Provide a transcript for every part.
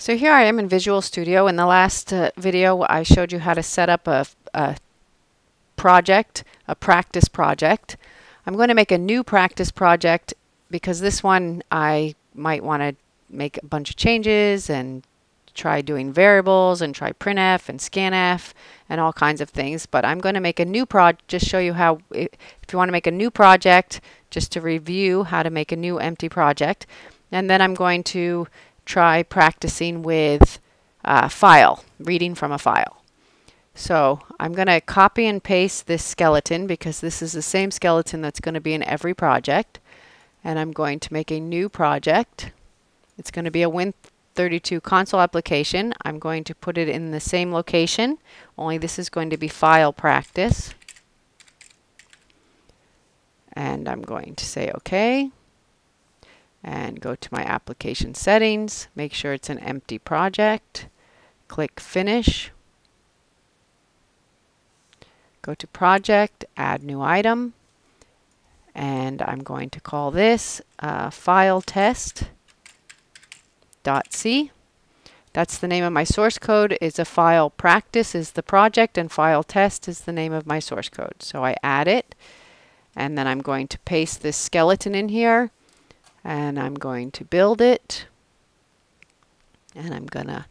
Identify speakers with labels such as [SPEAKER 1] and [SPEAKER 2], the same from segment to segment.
[SPEAKER 1] So here I am in Visual Studio. In the last video I showed you how to set up a project, a practice project. I'm going to make a new practice project because this one I might want to make a bunch of changes and try doing variables and try printf and scanf and all kinds of things. But I'm going to make a new project, just show you how, if you want to make a new project, just to review how to make a new empty project. And then I'm going to try practicing with reading from a file. So I'm going to copy and paste this skeleton because this is the same skeleton that's going to be in every project. And I'm going to make a new project. It's going to be a Win32 console application. I'm going to put it in the same location, only this is going to be file practice. And I'm going to say OK. And go to my application settings, make sure it's an empty project, click Finish, go to Project, Add New Item, and I'm going to call this File Test.c. That's the name of my source code. Is a File Practice is the project, and File Test is the name of my source code. So I add it, and then I'm going to paste this skeleton in here. And I'm going to build it, and I'm going to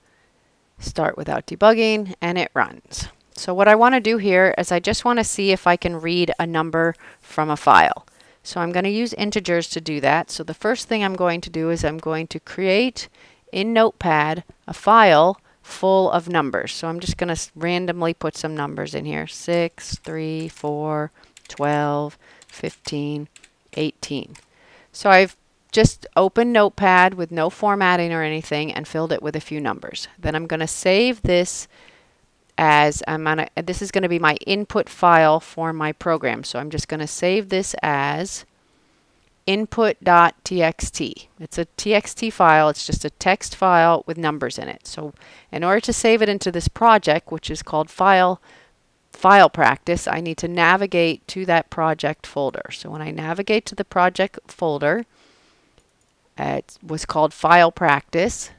[SPEAKER 1] start without debugging, and it runs. So what I want to do here is I just want to see if I can read a number from a file. So I'm going to use integers to do that. So the first thing I'm going to do is I'm going to create in Notepad a file full of numbers. So I'm just going to randomly put some numbers in here. 6, 3, 4, 12, 15, 18. So I've just open Notepad with no formatting or anything and filled it with a few numbers. Then I'm going to save this as this is going to be my input file for my program. So I'm just going to save this as input.txt. It's a txt file. It's just a text file with numbers in it. So in order to save it into this project, which is called file practice, I need to navigate to that project folder. So when I navigate to the project folder, it was called File Practice,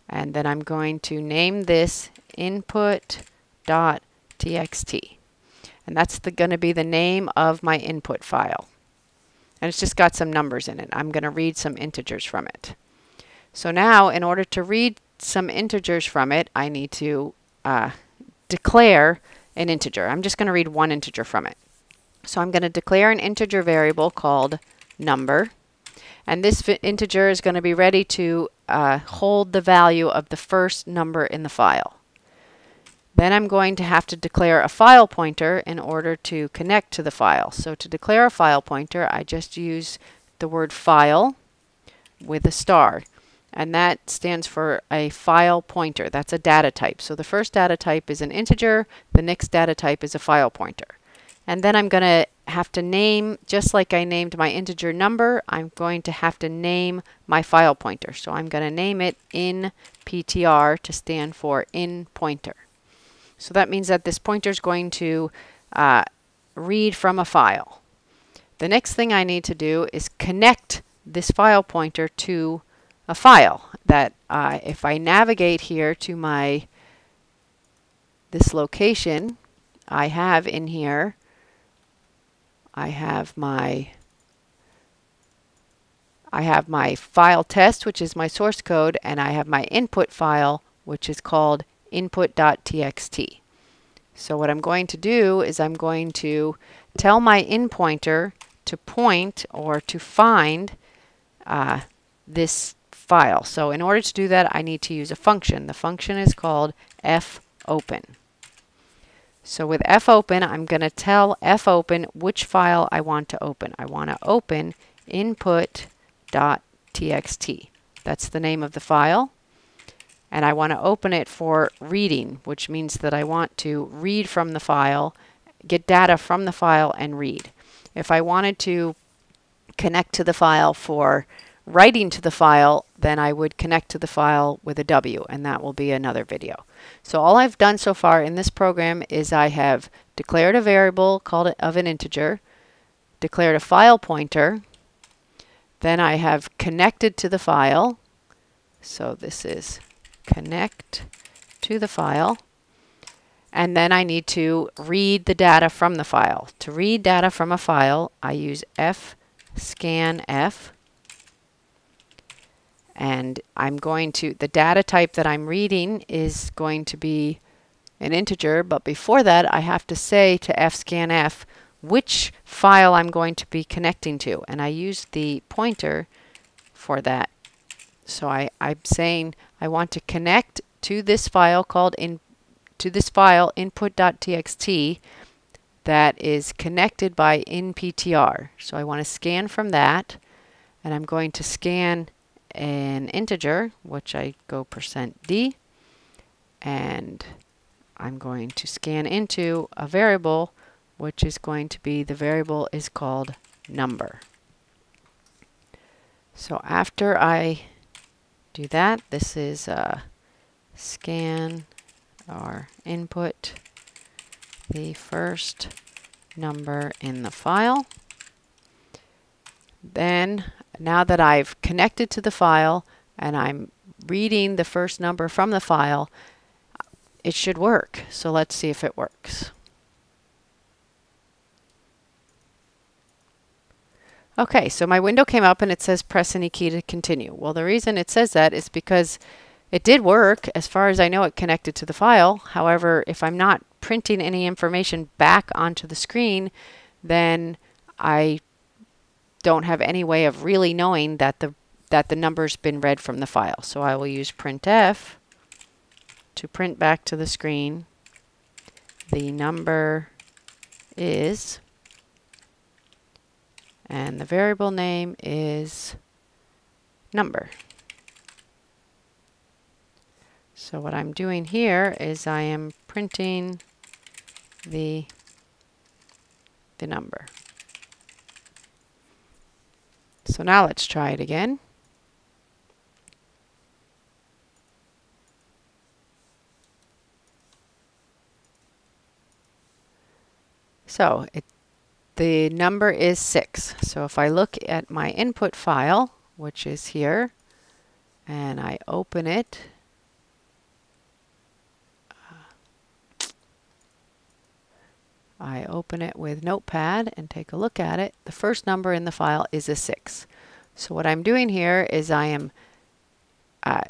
[SPEAKER 1] and then I'm going to name this input.txt, and that's going to be the name of my input file, and it's just got some numbers in it. I'm going to read some integers from it. So now in order to read some integers from it, I need to declare an integer. I'm just going to read one integer from it. So I'm going to declare an integer variable called number. And this integer is going to be ready to hold the value of the first number in the file. Then I'm going to have to declare a file pointer in order to connect to the file. So to declare a file pointer, I just use the word file with a star. And that stands for a file pointer. That's a data type. So the first data type is an integer. The next data type is a file pointer. And then I'm going to have to name, just like I named my integer number, I'm going to have to name my file pointer. So I'm going to name it inptr to stand for in pointer. So that means that this pointer is going to read from a file. The next thing I need to do is connect this file pointer to a file that if I navigate here to this location, I have in here, I have my file test, which is my source code, and I have my input file, which is called input.txt. So what I'm going to do is I'm going to tell my in pointer to point or to find this file. So in order to do that, I need to use a function. The function is called fopen. So with fopen, I'm going to tell fopen which file I want to open. I want to open input.txt. That's the name of the file. And I want to open it for reading, which means that I want to read from the file, get data from the file, and read. If I wanted to connect to the file for writing to the file, then I would connect to the file with a W, and that will be another video. So all I've done so far in this program is I have declared a variable called of an integer, declared a file pointer, then I have connected to the file. So this is connect to the file. And then I need to read the data from the file. To read data from a file, I use fscanf. And I'm going to, the data type that I'm reading is going to be an integer, but before that I have to say to fscanf which file I'm going to be connecting to. And I use the pointer for that. So I'm saying I want to connect to this file called input.txt that is connected by inptr. So I want to scan from that, and I'm going to scan an integer, which I go %d, and I'm going to scan into a variable, which is going to be, the variable is called number. So after I do that, this is scan or input the first number in the file. Then, now that I've connected to the file and I'm reading the first number from the file, it should work. So let's see if it works. Okay, so my window came up and it says press any key to continue. Well, the reason it says that is because it did work. As far as I know, it connected to the file. However, if I'm not printing any information back onto the screen, then I don't have any way of really knowing that the number's been read from the file. So I will use printf to print back to the screen the number is, and the variable name is number. So what I'm doing here is I am printing the number. So now let's try it again. So the number is 6. So if I look at my input file, which is here, and I open it, with Notepad and take a look at it, the first number in the file is a 6. So what I'm doing here is I am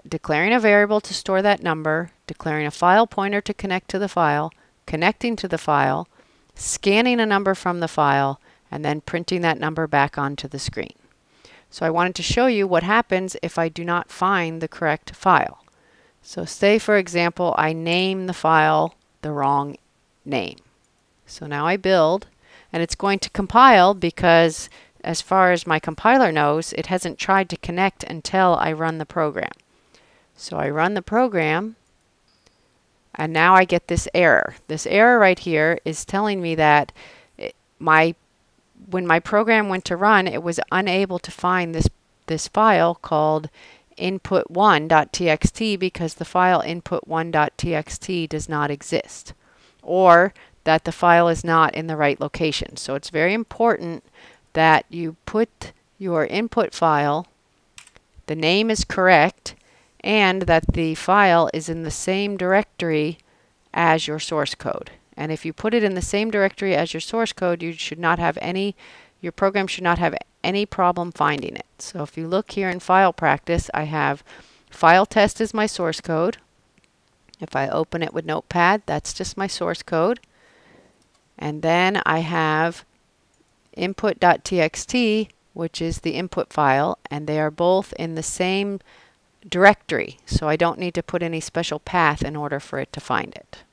[SPEAKER 1] declaring a variable to store that number, declaring a file pointer to connect to the file, connecting to the file, scanning a number from the file, and then printing that number back onto the screen. So I wanted to show you what happens if I do not find the correct file. So say, for example, I name the file the wrong name. So now I build, and it's going to compile because, as far as my compiler knows, it hasn't tried to connect until I run the program. So I run the program, and now I get this error. This error right here is telling me that when my program went to run, it was unable to find this file called input1.txt because the file input1.txt does not exist, or that the file is not in the right location. So it's very important that you put your input file, the name is correct, and that the file is in the same directory as your source code. And if you put it in the same directory as your source code, your program should not have any problem finding it. So if you look here in File Practice, I have file test is my source code. If I open it with Notepad, that's just my source code. And then I have input.txt, which is the input file, and they are both in the same directory. So I don't need to put any special path in order for it to find it.